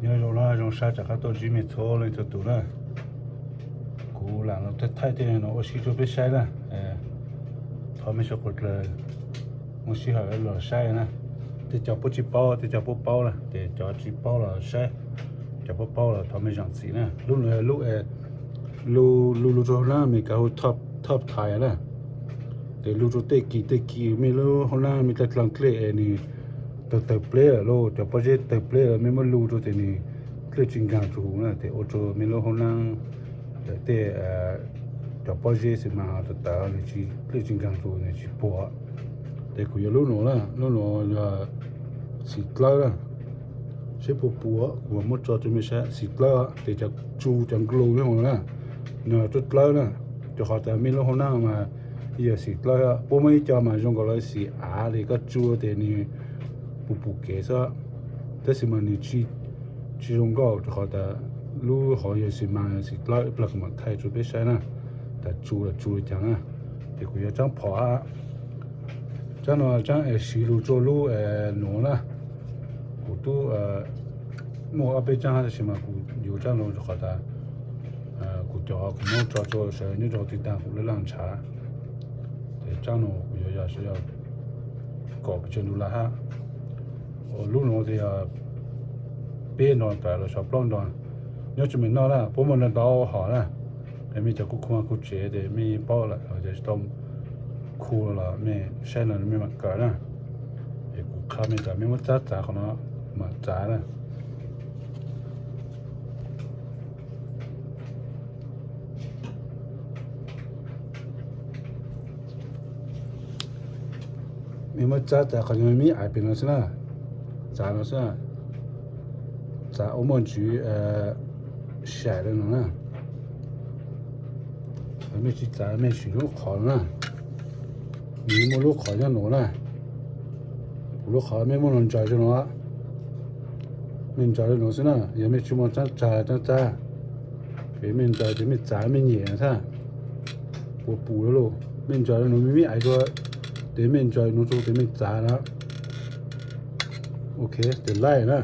nhớ rồi nó trong sa chắc tôi chỉ mình thua lên cho tụi nó cú là nó thay thế nó ở xí chỗ biết sai là thôi mình sẽ cột là một xí hỏi là sai nè thì cho bố chỉ bao thì cho bố bao là để cho chỉ bao là sai cho bố bao là thôi mình chẳng gì nè lúc này lúc rồi là mình có top thái nè để lúc rồi tê kỳ mình lúc hôm nay mình đặt lăng kệ này tập player lo cho bố chỉ tập player mình mới lúc rồi thì này cái chuyện càng chủ nè thì ô tô mình lúc hôm nay để cho bố chỉ xem mà tạo này chỉ cái chuyện càng chủ này chỉ bỏ để cũng lúc nó là xịt lá sẽ bộ của một trò cho mình sẽ xịt lá để cho chu chẳng glue như hồi nè nó rất lá nè cho họ tại mình lúc hôm nào mà giờ xịt lá bố mấy cho mà dùng cái xịt thì có chu để ni bộ kế sao thế thì mà ni chỉ dùng cái cho họ tại lúc họ giờ xịt mà xịt lá bật mà thay cho biết sai nè tại chu chẳng à thì cũng giờ chẳng bỏ cho nó chẳng xịt lu cho lu nó nè cụ tu mua ở bên trong thì mà cụ nhiều trang luôn cho họ ta cụ cho cụ mua cho sẽ như cho thì ta cụ lấy làm茶thì trang nó cụ giờ sẽ要搞不清楚了哈lúc nó thì bên nó tại là shop long đó nhớ chúng mình nói là bố mình là đào họ là em mình cho cụ không cụ chế để mình bao lại rồi để trong khu là mình sẽ là mình mặc cả nè để cụ khá mình cả mình mất giá của nó mà giá nè mình mất giá của nó mình ai bên nó xem nào giá nó xem giá ông mình chỉ xài được nó nè mình chỉ giá mình sử dụng khó nè mình mua lúc khó cho nó nè lúc khó mình muốn trả cho nó mình trả cho nó xem nào giờ mình chỉ muốn trả để mình trả thì mình trả mình nhẹ thôi bù luôn mình trả cho nó mình ai cho để mình trả nó cho để mình trả nó ok để lại nè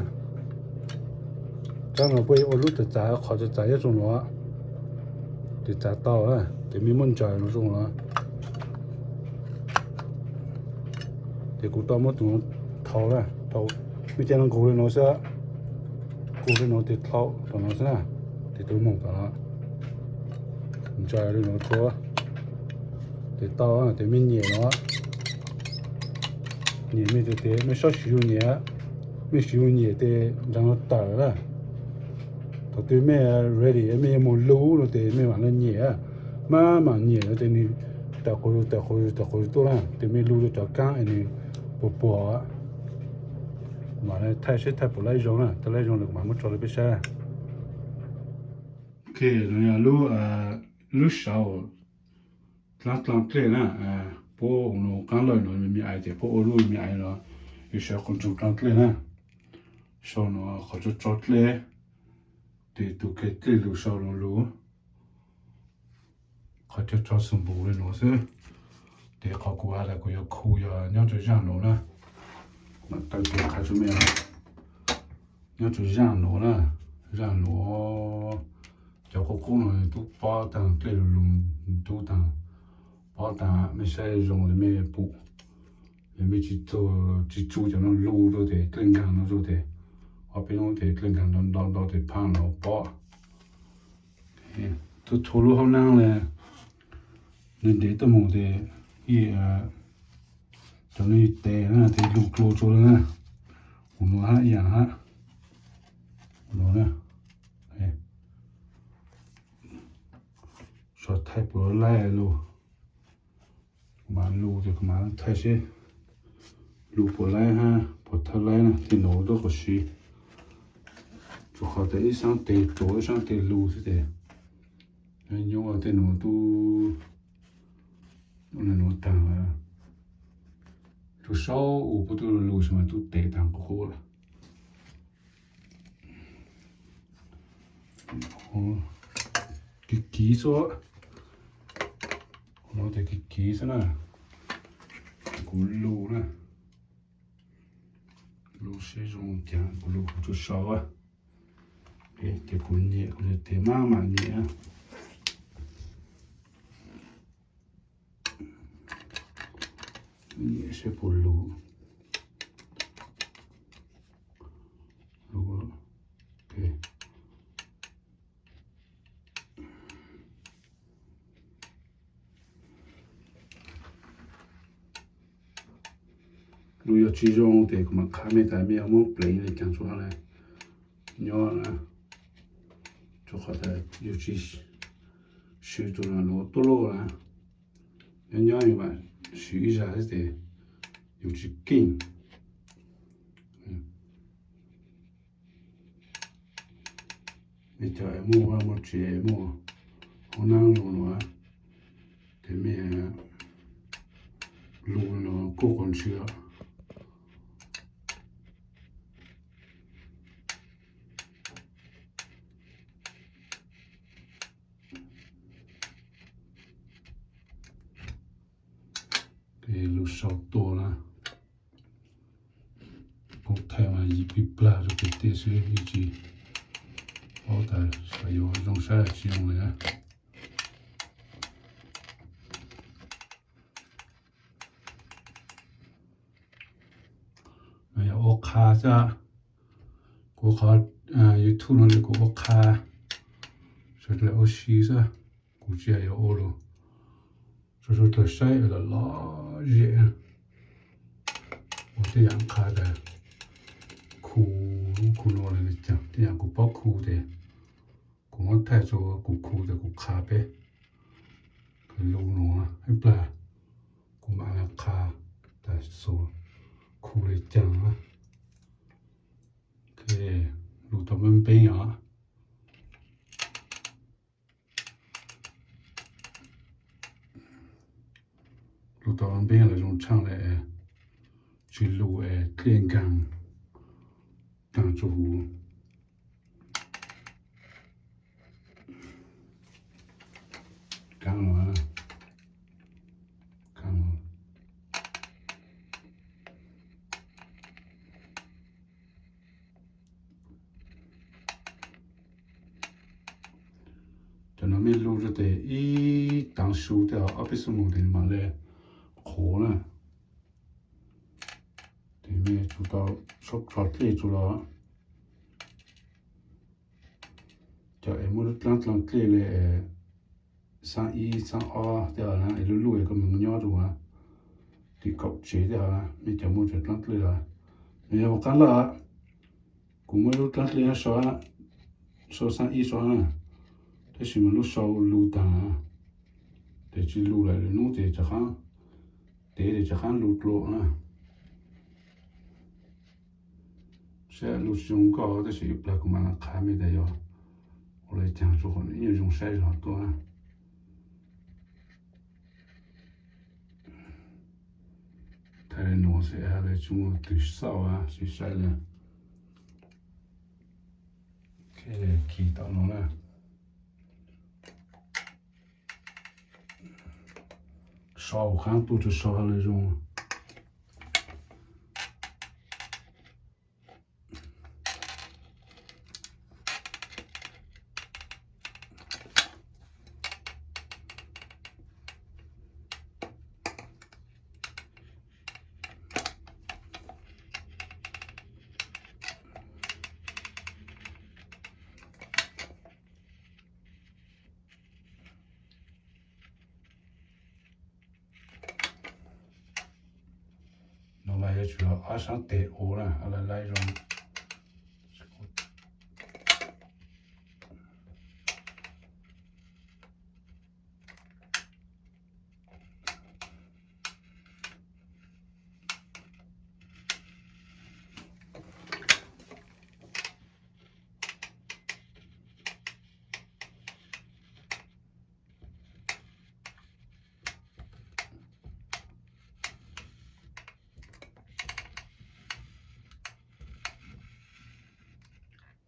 cho nó bây ở lúc để trả khó cho trả cho nó để trả tao á để mình muốn trả nó cho nó để cụ tao mất tụi thâu ra thâu mình chỉ cần cụ lên nó sẽ cụ lên nó để thâu tụi nó sẽ để tụi mông tụi nó mình trả lên nó cho để tao á để mình nhẹ nó nhẹ mình để mình sao sử dụng nhẹ mình sử dụng nhẹ để cho nó tở ra tụi tôi mới ready mình muốn lú rồi để mình làm nhẹ mà nhẹ rồi thì mình tạo khối tôi là thì mình lú cho căng này bỏ mà này thay sẽ thay bỏ lấy giống nè thay lấy giống được mà mất cho nó biết sao ok rồi là lúc sau làm cái nè bố nó căng lời nó mình ai thì bố lui mình ai nó yêu sợ con chuột làm cái nè sau nó khó cho chót lệ thì tụi cái lúc sau nó lú khó cho chót sung bù lên nó sẽ để khó qua là có khu giờ nhau cho giang nó nè mà tay tôi khai cho mẹ nhau cho giang nó cho có cũng là tôi bao tàng cái lùng tôi tàng bao tàng mình sẽ dùng để mình bù để mình chỉ chú cho nó lưu rồi để clean càng nó rồi để ở bên nó để clean càng nó để pan nó bỏ tôi thua lúc hôm nay là nên để tôi muốn để cho nên để nó thì lục lô cho nó nó haอย่างha nó nè cho thay bữa lại luôn mà lù thì mà thay sẽ lù bữa lại ha bữa thay lại nè thì nó đó có gì cho họ thấy sang tê tối sang tê lù thế đấy nhưng mà tê nó tu nó tàng就少我不都路什么都得当个货了。cái ký số nó thì cái ký số này của lô nè lô sẽ dùng chẳng của lô cho sáu á 这滚热或者这慢慢热啊，也是不卤，如果对。如果其中的咁啊，卡咩大咩冇 play 嚟講出嚟，nhỏ啦，就覺得尤其水做啦，攞多攞啦，nhỏ như vậy，水就係啲尤其緊，你就係冇啊冇借冇，好難攞啊，啲咩攞攞高過去啊。给路少多了，公台湾一比不拉就给电视一集，好的，还有用啥使用的？哎呀，我卡着，我卡有突然的我卡，这个我洗着，估计还有我了。这是特晒的老热，我这样卡的，苦落来的讲，这样苦包苦的，我太做苦的卡呗，可路弄啊，一不啦，我买了卡，但说苦的讲啊，可路到门边啊。路到岸边那种厂嘞，去路诶炼钢，当做钢了，钢了。就那边路着的，一当输掉，阿别什么的嘛嘞，可能。对面做到说这做了，就没得当这嘞，上一上二掉了，一路路一个门鸟做啊，地搞切掉了，没就没就当这了，没有干了，古没有当这说上一说呢，这是么路少路大，这只路来了，弄这这行，这这行路多呢。现在路上高，但是又不怎么看没得哟。我来讲说，你也用晒上多啊。太浓些，还来种对少啊，是晒了。开了起到弄了，烧看多就烧那种。也主要阿上带我了，阿拉来种。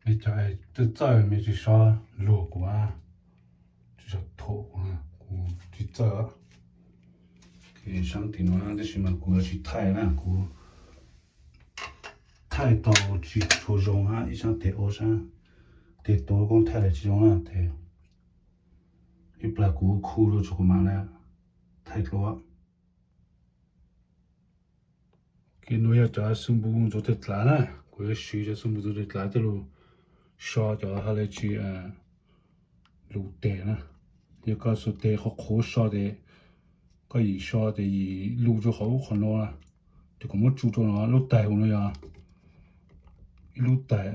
没在这早也没去烧路过啊，就叫土啊，我去找，给上天晚这什么过去太难过，太到去初中啊，一上带学生， để tôi cũng thay lại chỉ là thế ít là cú khu rồi chụp mà này thay lo cái nuôi cho sung bùn cho thật là nè cái suy cho sung bùn cho thật là thế luôn so cho hai lại chỉ lụ tệ nè giờ có số tệ họ khó so để có gì so để gì lụ cho họ còn nó nè thì có một chút cho nó lụ tệ của nó ya lụ tệ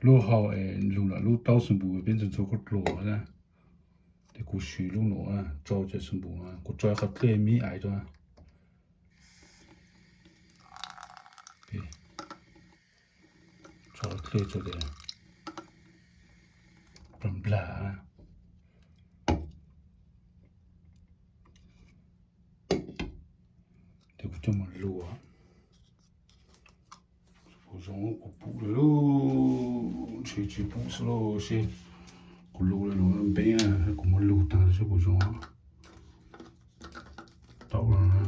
lụ họ lụ là lụ tao sung bùn biến thành số có lụ nè để cú suy lụ nó nè cho sung bùn nè cú cho họ tệ mi ai cho cho tệ cho để bầm bla để cú cho một lụa cú giống cú bù luôn chỉ bù solo xí cú lụa nó bé à cú một lụa ta cho cú giống tao là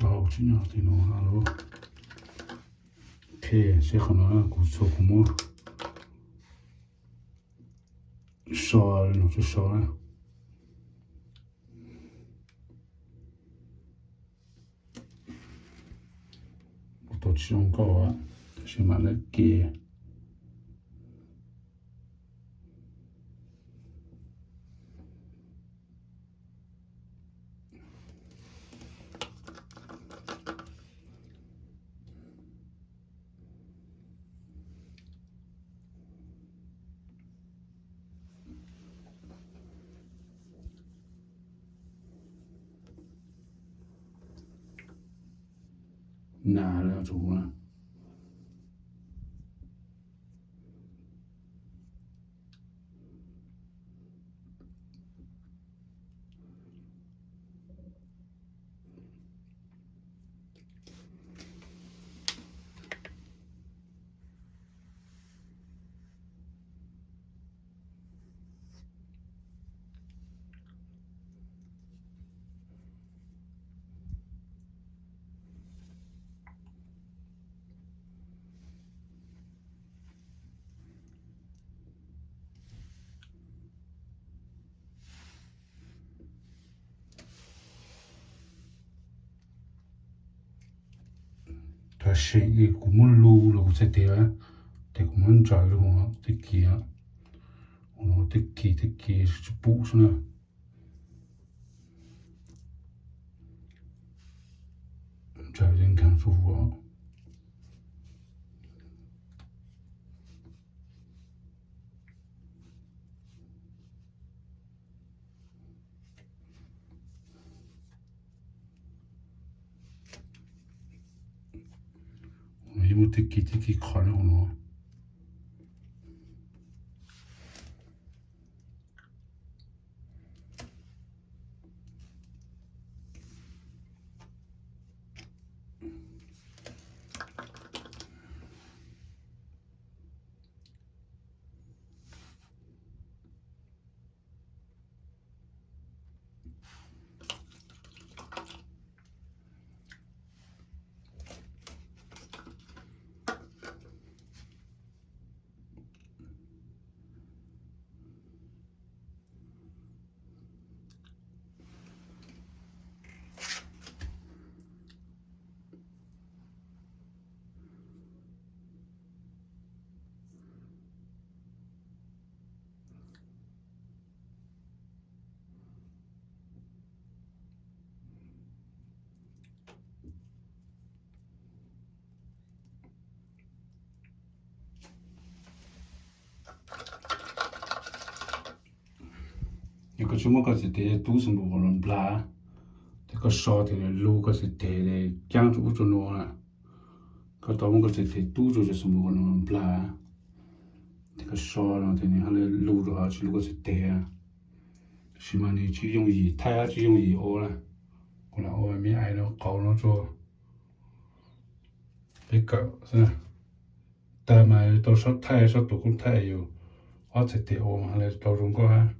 bao nhiêu nhỏ thì nó alo ok sẽ không nói cú số cú mua so nó cho so nè tôi chỉ không có chỉ mà là kia nà là chủ nè ta sẽ cũng muốn lưu rồi sẽ thế á thì cũng muốn chạy rồi nó thích kia nó thích kia chụp bút nè chạy đến càng舒服因为thích kia khó nữa nó những cái chúng có thể để đủ số bộ lần bla thì có so thì lưu có thể để giang chủ cho nó nè có tao có thể để đủ cho số bộ lần bla thì có so nó thì họ lấy lưu rồi chỉ lưu có thể để chỉ mà你只用以太只用以欧了，我来欧没爱了搞了做，别搞是吧？但嘛到时候太少都公太有，我才得欧嘛来到中国啊。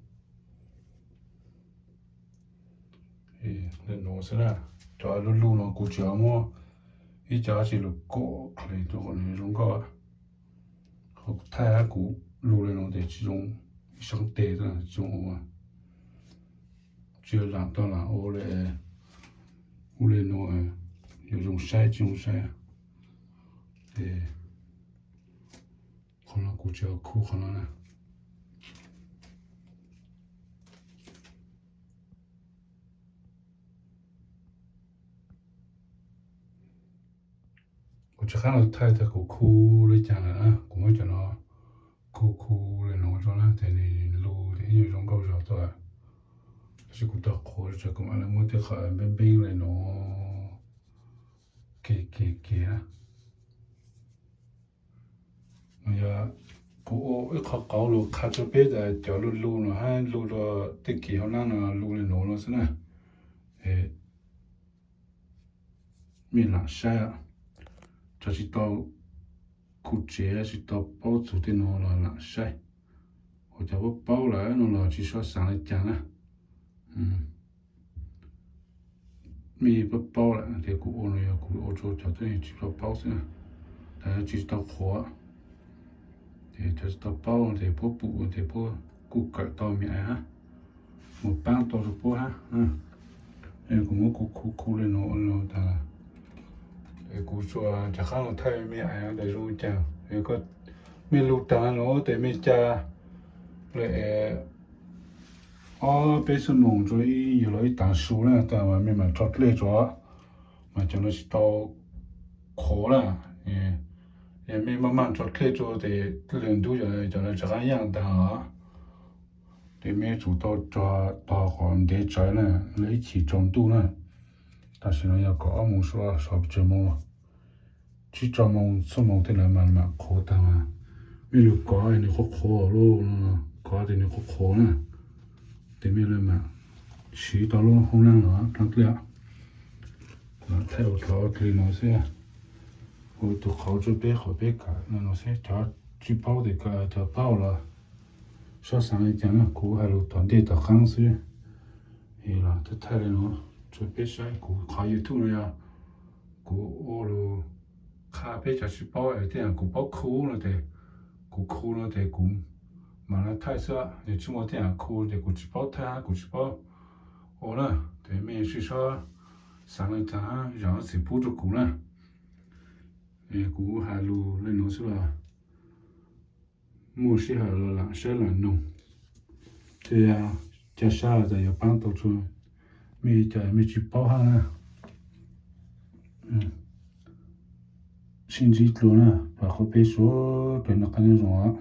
那弄是啦，找路了过节么，一家是路过，可能就可能种个，好太阳过路了弄的这种上带的这种啊，就让到了我来弄有种晒这种晒，对，可能过节苦可能呢。我只看到太太苦的讲了啊，我们讲了苦的弄着了，在那路的有种搞笑的，是古到苦的这个嘛，那么的很冰的弄，给啊，我要我一考高路开车别在掉路了，还路了得给好难了，路的弄了是呢，没难晒啊，这是到古节是到包住的弄了难晒。我叫我包来弄了，至少上来讲了，没不包了，这个我那要我做叫等于至少包上，但是至少活，这就是到包这不补这不顾个到面哈，我搬到是不哈，个我苦的弄的，古说这行了太没哎呀，这种讲，个没路单了，得没家。来，被是弄着有了一单数了，但外面嘛找来着，嘛讲的是到课了，也没慢慢找来着的人都叫那这样的啊，对没做到抓大环的在呢，来起中度呢，但是呢要搞梦说说不着梦了，去找梦什么的来嘛课单嘛，没有搞你好课咯，搞的你好课呢。对面人嘛，去到了红蓝了，看不了。太有条理那些，我都好久别好别干，那些条举报的个条报了，说上一讲了，古还有团队的行市，了，这太了咯，就别晒古还有土了呀，古我喽，咖啡就是包一点，古包苦了的，古苦了的古。嘛那太少，你去我店哭的，过去包摊，过去包，我呢，对面是说上了站，然后是补助过了，过还路那弄是吧？我是还路蓝色蓝弄，对呀，加啥子要搬到处，没去包下呢，甚至路呢，把后背说对那个那种啊。